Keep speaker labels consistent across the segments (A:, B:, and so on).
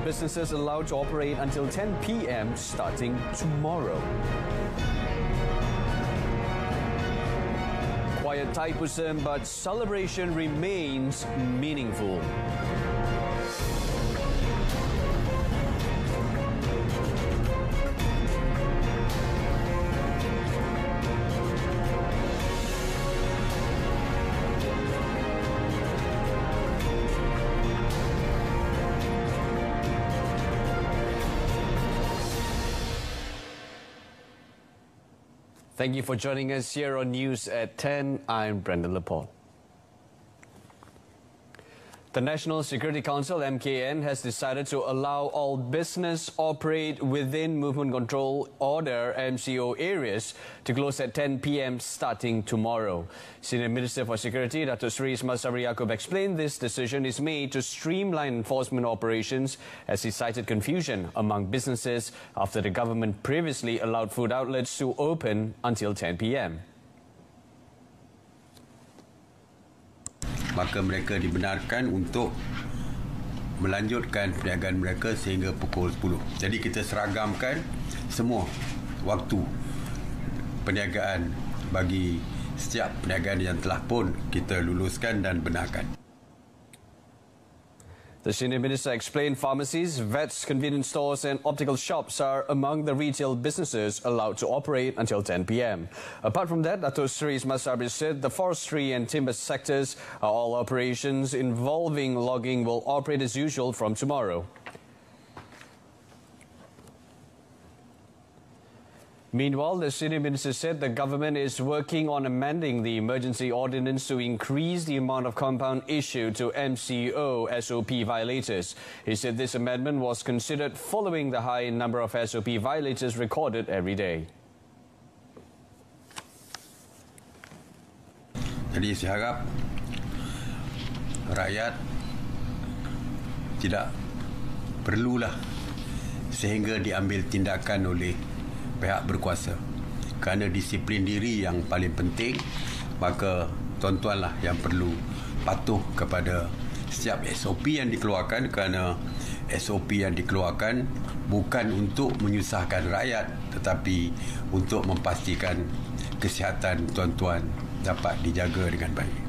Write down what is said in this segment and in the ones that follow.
A: businesses allowed to operate until 10 p.m. starting tomorrow. Quiet Thaipusam, but celebration remains meaningful. Thank you for joining us here on News at 10. I'm Brendan Laporte. The National Security Council, MKN, has decided to allow all business operate within Movement Control Order MCO areas to close at 10 p.m. starting tomorrow. Senior Minister for Security, Datuk Seri Semasa explained this decision is made to streamline enforcement operations as he cited confusion among businesses after the government previously allowed food outlets to open until 10 p.m.
B: Maka mereka dibenarkan untuk melanjutkan perniagaan mereka sehingga pukul 10. Jadi kita seragamkan semua waktu perniagaan bagi setiap perniagaan yang telah pun kita luluskan dan benarkan.
A: The Senior Minister explained pharmacies, vets, convenience stores and optical shops are among the retail businesses allowed to operate until 10 p.m. Apart from that, Datuk Seri Semasa said the forestry and timber sectors are all operations involving logging will operate as usual from tomorrow. Meanwhile, the Senior Minister said the government is working on amending the emergency ordinance to increase the amount of compound issued to MCO SOP violators. He said this amendment was considered following the high number of SOP violators recorded every day.
B: Jadi saya harap rakyat tidak perlulah sehingga diambil tindakan oleh pihak berkuasa, kerana disiplin diri yang paling penting. Maka tuan-tuanlah yang perlu patuh kepada setiap SOP yang dikeluarkan, kerana SOP yang dikeluarkan bukan untuk menyusahkan rakyat tetapi untuk memastikan kesihatan tuan-tuan dapat dijaga dengan baik.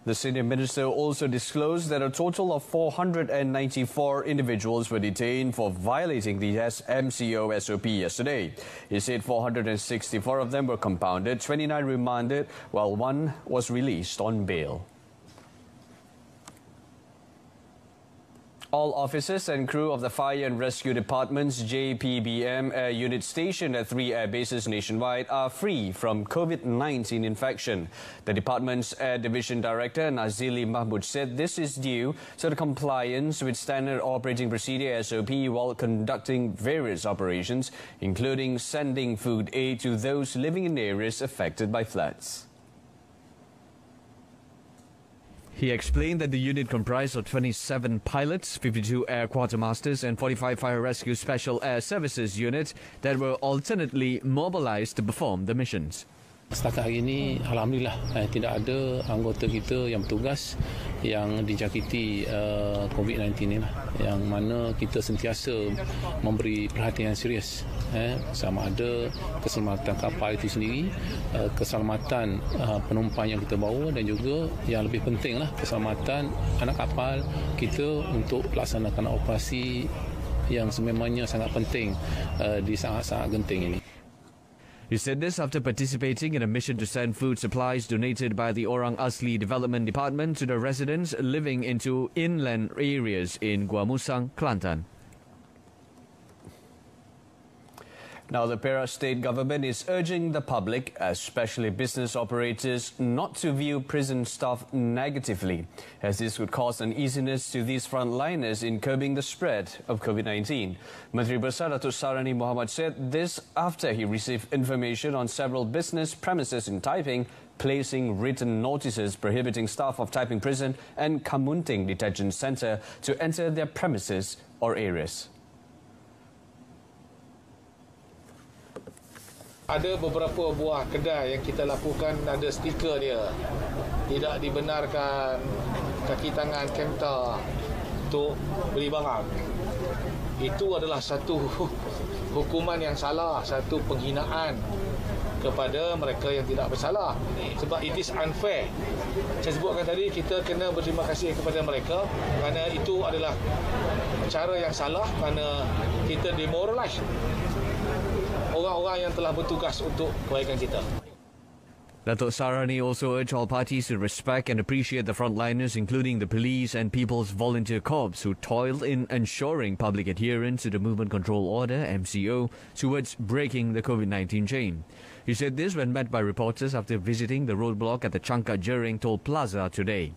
A: The Senior Minister also disclosed that a total of 494 individuals were detained for violating the MCO SOP yesterday. He said 464 of them were compounded, 29 remanded, while one was released on bail. All officers and crew of the Fire and Rescue Department's JPBM air unit stationed at 3 air bases nationwide are free from COVID-19 infection. The department's Air Division Director Nazili Mahmood said this is due to the compliance with Standard Operating Procedure SOP while conducting various operations, including sending food aid to those living in areas affected by floods. He explained that the unit comprised of 27 pilots, 52 air quartermasters and 45 fire rescue special air services units that were alternately mobilized to perform the missions.
C: Setakat hari ini, alhamdulillah tidak ada anggota kita yang bertugas yang dijangkiti COVID-19 ini lah. Yang mana kita sentiasa memberi perhatian yang serius sama ada keselamatan kapal itu sendiri, keselamatan penumpang yang kita bawa dan juga yang lebih penting lah keselamatan anak kapal kita untuk melaksanakan operasi yang sememangnya sangat penting di saat-saat genting ini.
A: He said this after participating in a mission to send food supplies donated by the Orang Asli Development Department to the residents living into inland areas in Gua Musang, Kelantan. Now, the Perak state government is urging the public, especially business operators, not to view prison staff negatively, as this would cause uneasiness to these frontliners in curbing the spread of COVID-19. Menteri Besar Datuk Sarani Muhammad said this after he received information on several business premises in Taiping placing written notices prohibiting staff of Taiping Prison and Kamunting Detention Centre to enter their premises or areas.
D: Ada beberapa buah kedai yang kita lakukan ada stiker dia. Tidak dibenarkan kaki tangan Kemta untuk beli barang. Itu adalah satu hukuman yang salah, satu penghinaan kepada mereka yang tidak bersalah. Sebab it is unfair. Saya sebutkan tadi, kita kena berterima kasih kepada mereka kerana itu adalah cara yang salah, kerana kita demoralize orang-orang yang telah bertugas untuk kebaikan kita.
A: Datuk Sarani also urged all parties to respect and appreciate the frontliners, including the police and People's Volunteer Corps, who toiled in ensuring public adherence to the Movement Control Order, MCO, towards breaking the COVID-19 chain. He said this when met by reporters after visiting the roadblock at the Changkat Jering Toll Plaza today.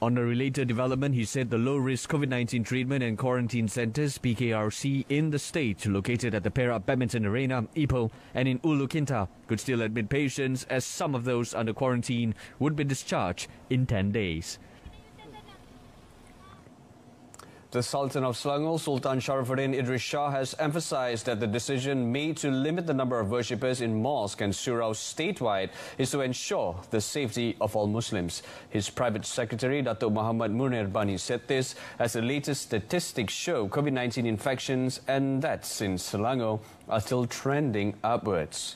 A: On a related development, he said the low-risk COVID-19 treatment and quarantine centres, PKRC, in the state, located at the Perak Badminton Arena, Ipoh, and in Ulu Kinta, could still admit patients, as some of those under quarantine would be discharged in 10 days. The Sultan of Selangor, Sultan Sharifuddin Idris Shah, has emphasised that the decision made to limit the number of worshippers in mosques and suraus statewide is to ensure the safety of all Muslims. His private secretary, Datuk Muhammad Munir Bani, said this as the latest statistics show COVID-19 infections and deaths in Selangor are still trending upwards.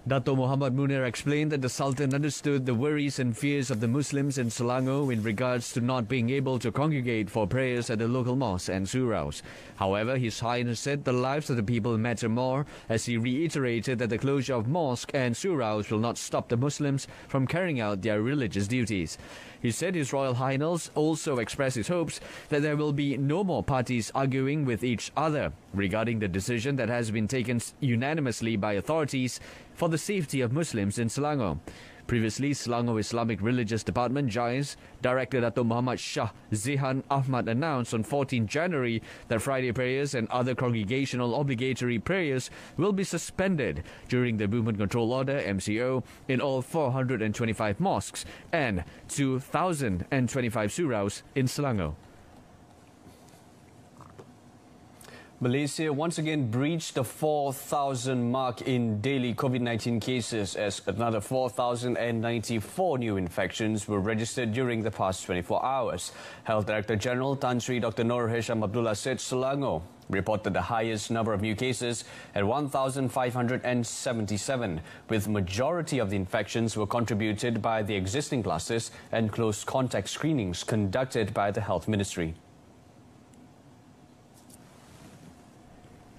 A: Dato Muhammad Munir explained that the Sultan understood the worries and fears of the Muslims in Selangor in regards to not being able to congregate for prayers at the local mosques and suraus. However, His Highness said the lives of the people matter more, as he reiterated that the closure of mosques and suraus will not stop the Muslims from carrying out their religious duties. He said His Royal Highness also expressed his hopes that there will be no more parties arguing with each other regarding the decision that has been taken unanimously by authorities for the safety of Muslims in Selangor. Previously, Selangor Islamic Religious Department JIS Director Dato Muhammad Shah Zihan Ahmad announced on 14 January that Friday prayers and other congregational obligatory prayers will be suspended during the Movement Control Order MCO in all 425 mosques and 2,025 suraus in Selangor. Malaysia once again breached the 4,000 mark in daily COVID-19 cases as another 4,094 new infections were registered during the past 24 hours. Health Director General Tan Sri Dr. Nur Hisham Abdullah said Selangor reported the highest number of new cases at 1,577, with majority of the infections were contributed by the existing clusters and close contact screenings conducted by the Health Ministry.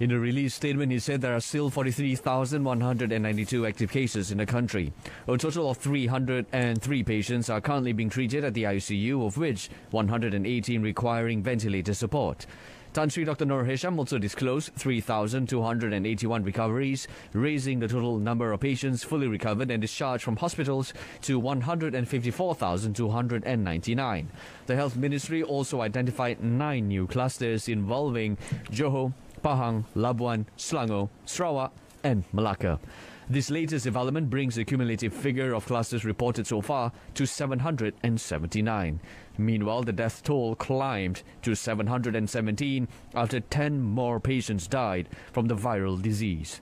A: In a release statement, he said there are still 43,192 active cases in the country. A total of 303 patients are currently being treated at the ICU, of which 118 requiring ventilator support. Tan Sri Dr. Nur Hisham also disclosed 3,281 recoveries, raising the total number of patients fully recovered and discharged from hospitals to 154,299. The Health Ministry also identified 9 new clusters involving Johor, Pahang, Labuan, Selangor, Sarawak and Malacca. This latest development brings the cumulative figure of clusters reported so far to 779. Meanwhile, the death toll climbed to 717 after 10 more patients died from the viral disease.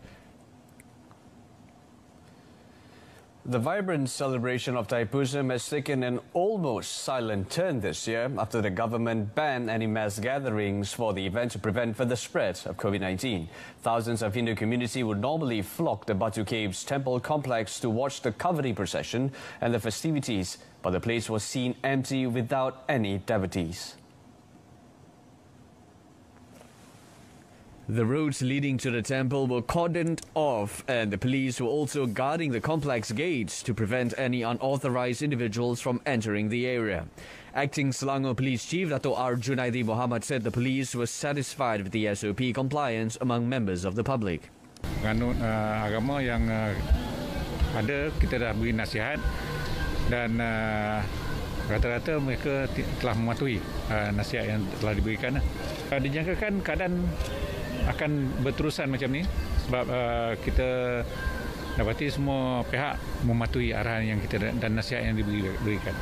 A: The vibrant celebration of Thaipusam has taken an almost silent turn this year after the government banned any mass gatherings for the event to prevent further spread of COVID-19. Thousands of Hindu community would normally flock the Batu Caves temple complex to watch the Kavadi procession and the festivities, but the place was seen empty without any devotees. The roads leading to the temple were cordoned off and the police were also guarding the complex gates to prevent any unauthorized individuals from entering the area. Acting Selangor Police Chief Dato' R. Junaidi Muhammad said the police were satisfied with the SOP compliance among members of the public.
E: Kanun agama yang ada, kita dah beri nasihat dan rata-rata mereka telah mematuhi nasihat yang telah diberikan. Dijangkakan keadaan akan berterusan macam ni sebab kita dapati semua pihak mematuhi arahan yang kita dan nasihat yang diberikan.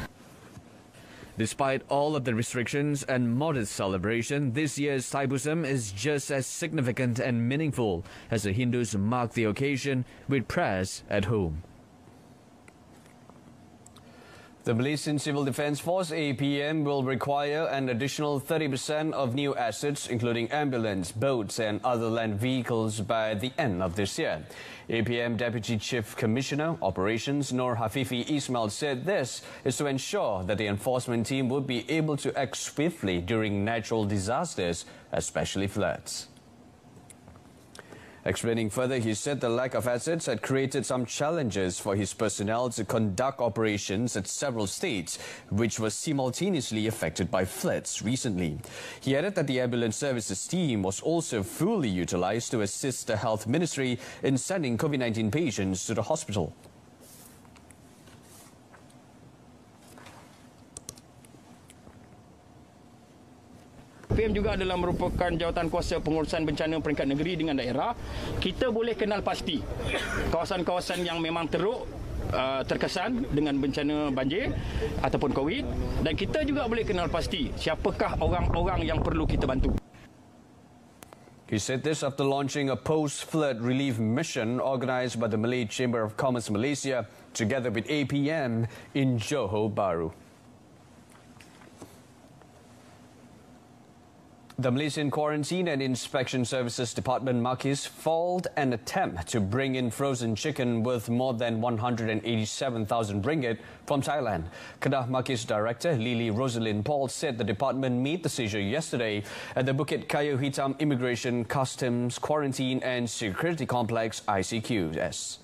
A: Despite all of the restrictions and modest celebration, this year's Thaipusam is just as significant and meaningful as the Hindus mark the occasion with prayers at home. The Malaysian Civil Defence Force APM will require an additional 30% of new assets, including ambulance, boats and other land vehicles by the end of this year. APM Deputy Chief Commissioner Operations Nur Hafifi Ismail said this is to ensure that the enforcement team would be able to act swiftly during natural disasters, especially floods. Explaining further, he said the lack of assets had created some challenges for his personnel to conduct operations at several states, which were simultaneously affected by floods recently. He added that the ambulance services team was also fully utilized to assist the Health Ministry in sending COVID-19 patients to the hospital.
F: APM juga adalah merupakan jawatan kuasa pengurusan bencana peringkat negeri dengan daerah. Kita boleh kenal pasti kawasan-kawasan yang memang teruk terkesan dengan bencana banjir ataupun COVID, dan kita juga boleh kenal pasti siapakah orang-orang yang perlu kita bantu.
A: He said this after launching a post-flood relief mission organised by the Malay Chamber of Commerce Malaysia together with APM in Johor Bahru. The Malaysian Quarantine and Inspection Services Department Makis foiled an attempt to bring in frozen chicken worth more than 187,000 ringgit from Thailand. Kedah Makis Director Lily Rosalind Paul said the department made the seizure yesterday at the Bukit Kayu Hitam Immigration, Customs, Quarantine and Security Complex ICQS.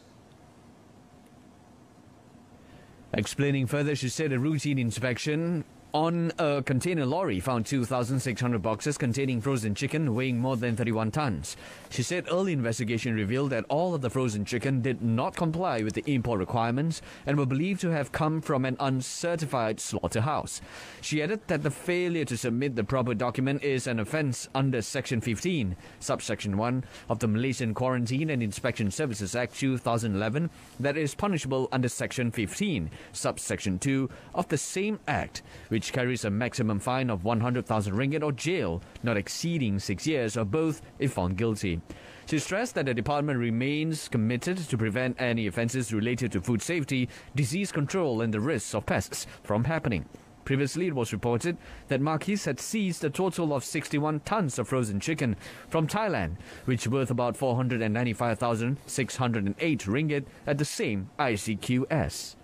A: Explaining further, she said a routine inspection on a container lorry found 2,600 boxes containing frozen chicken weighing more than 31 tons. She said early investigation revealed that all of the frozen chicken did not comply with the import requirements and were believed to have come from an uncertified slaughterhouse. She added that the failure to submit the proper document is an offence under Section 15, Subsection 1 of the Malaysian Quarantine and Inspection Services Act 2011 that is punishable under Section 15, Subsection 2 of the same Act, which carries a maximum fine of 100,000 ringgit or jail, not exceeding 6 years, or both if found guilty. She stressed that the department remains committed to prevent any offences related to food safety, disease control and the risks of pests from happening. Previously, it was reported that Makis had seized a total of 61 tons of frozen chicken from Thailand, which worth about 495,608 ringgit at the same ICQS.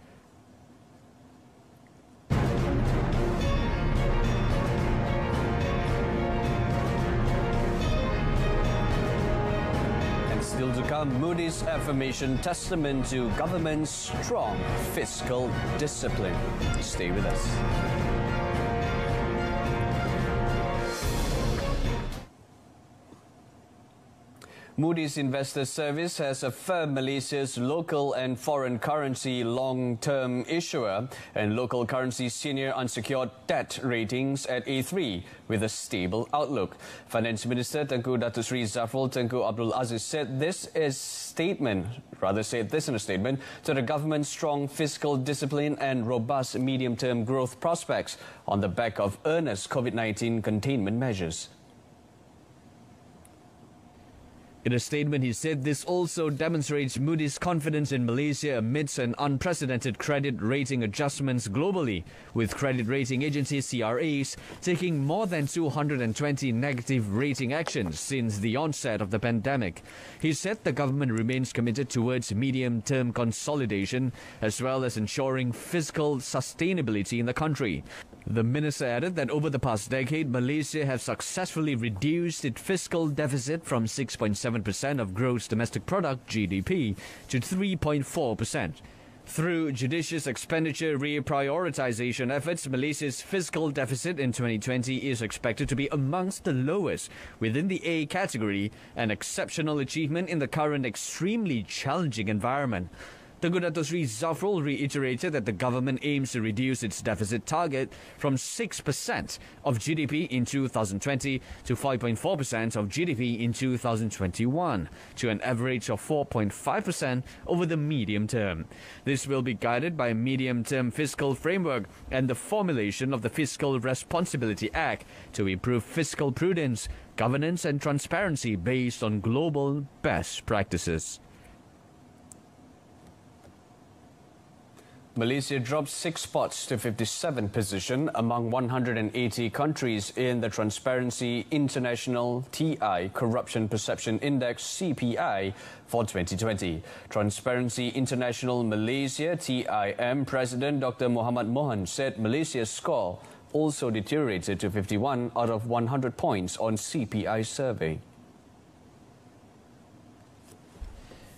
A: Still to come, Moody's affirmation testament to government's strong fiscal discipline. Stay with us. Moody's Investor Service has affirmed Malaysia's local and foreign currency long-term issuer and local currency senior unsecured debt ratings at A3 with a stable outlook. Finance Minister Tengku Datuk Seri Zafrul Tengku Abdul Aziz said this in a statement to the government's strong fiscal discipline and robust medium-term growth prospects on the back of earnest COVID-19 containment measures. In a statement, he said this also demonstrates Moody's confidence in Malaysia amidst an unprecedented credit rating adjustments globally, with credit rating agencies CRAs taking more than 220 negative rating actions since the onset of the pandemic. He said the government remains committed towards medium-term consolidation as well as ensuring fiscal sustainability in the country. The minister added that over the past decade, Malaysia has successfully reduced its fiscal deficit from 6.7% of gross domestic product (GDP) to 3.4%. Through judicious expenditure reprioritization efforts, Malaysia's fiscal deficit in 2020 is expected to be amongst the lowest within the A category, an exceptional achievement in the current extremely challenging environment. Tengku Datuk Seri Zafrul reiterated that the government aims to reduce its deficit target from 6% of GDP in 2020 to 5.4% of GDP in 2021, to an average of 4.5% over the medium term. This will be guided by a medium-term fiscal framework and the formulation of the Fiscal Responsibility Act to improve fiscal prudence, governance and transparency based on global best practices. Malaysia dropped 6 spots to 57th position among 180 countries in the Transparency International TI Corruption Perception Index CPI for 2020. Transparency International Malaysia TIM President Dr. Muhammad Mohan said Malaysia's score also deteriorated to 51 out of 100 points on CPI survey.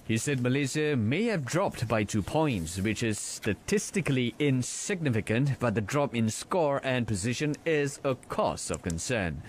A: He said Malaysia may have dropped by 2 points, which is statistically insignificant, but the drop in score and position is a cause of concern.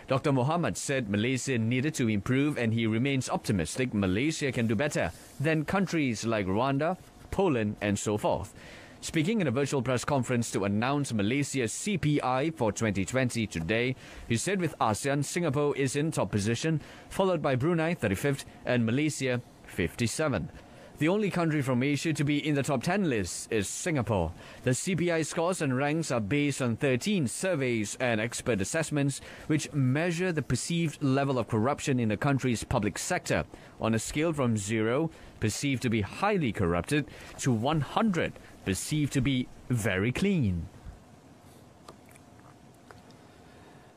A: Dr. Mohamad said Malaysia needed to improve, and he remains optimistic Malaysia can do better than countries like Rwanda, Poland and so forth. Speaking in a virtual press conference to announce Malaysia's CPI for 2020 today, he said with ASEAN, Singapore is in top position, followed by Brunei 35th and Malaysia 57. The only country from Asia to be in the top 10 list is Singapore. The CPI scores and ranks are based on 13 surveys and expert assessments which measure the perceived level of corruption in the country's public sector on a scale from 0, perceived to be highly corrupted, to 100, perceived to be very clean.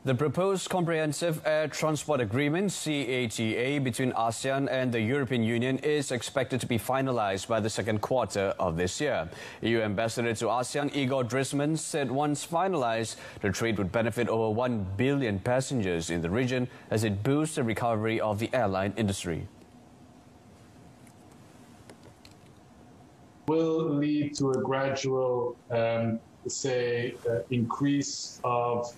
A: The proposed Comprehensive Air Transport Agreement (CATA) between ASEAN and the European Union is expected to be finalized by the second quarter of this year. EU Ambassador to ASEAN Igor Drisman said once finalized, the trade would benefit over 1 billion passengers in the region as it boosts the recovery of the airline industry.
G: Will lead to a gradual, increase of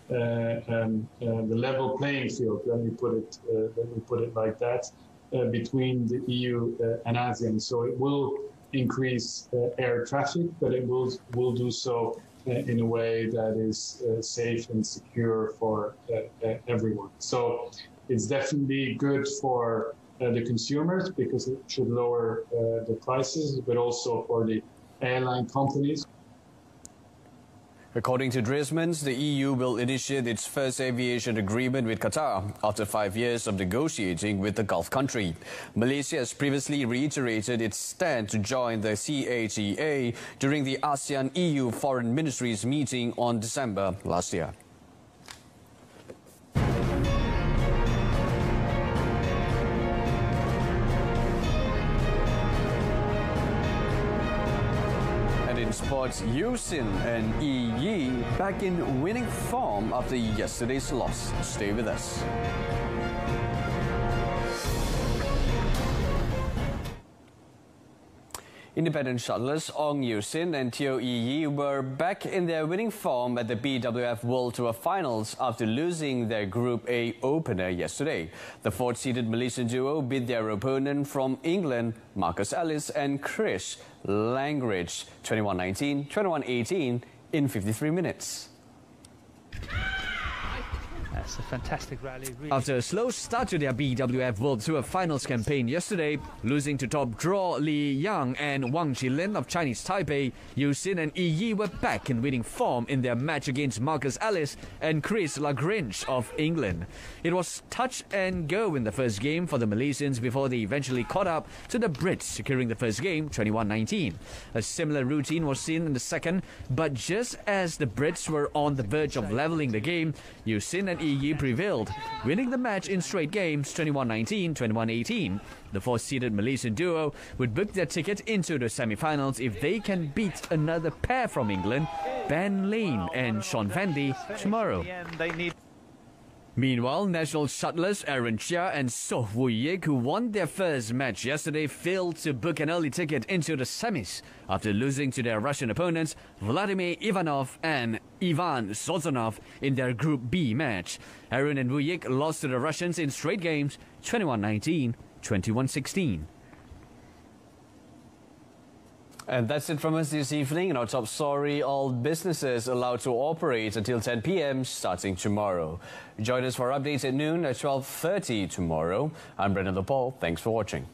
G: the level playing field. Let me put it like that, between the EU and ASEAN. So it will increase air traffic, but it will do so in a way that is safe and secure for everyone. So it's definitely good for the consumers because it should lower the prices, but also for the airline companies.
A: According to Drisman, the EU will initiate its first aviation agreement with Qatar after 5 years of negotiating with the Gulf country. Malaysia has previously reiterated its stand to join the CATA during the ASEAN-EU Foreign Ministries meeting on December last year. Sports, Yusin and Yi back in winning form after yesterday's loss. Stay with us. Independent shuttlers Ong Yusin and Teo Yi were back in their winning form at the BWF World Tour Finals after losing their Group A opener yesterday. The fourth-seeded Malaysian duo beat their opponent from England, Marcus Ellis and Chris Langridge, 21-19, 21-18 in 53 minutes.
H: That's a fantastic rally. Really.
A: After a slow start to their BWF World Tour Finals campaign yesterday, losing to top draw Li Yang and Wang Qilin of Chinese Taipei, Yusin and Yi were back in winning form in their match against Marcus Ellis and Chris Langridge of England. It was touch and go in the first game for the Malaysians before they eventually caught up to the Brits, securing the first game 21-19. A similar routine was seen in the second, but just as the Brits were on the verge of leveling the game, Yusin and Yi prevailed, winning the match in straight games 21-19, 21-18. The fourth-seeded Malaysian duo would book their ticket into the semi-finals if they can beat another pair from England, Ben Lane and Sean Vandy, tomorrow. Meanwhile, national shuttlers Aaron Chia and Soh Woo-yik, who won their first match yesterday, failed to book an early ticket into the semis after losing to their Russian opponents Vladimir Ivanov and Ivan Sozonov in their Group B match. Aaron and Woo-yik lost to the Russians in straight games 21-19, 21-16. And that's it from us this evening. In our top story, all businesses allowed to operate until 10 p.m. starting tomorrow. Join us for updates at noon at 12:30 tomorrow. I'm Brendan Lepol. Thanks for watching.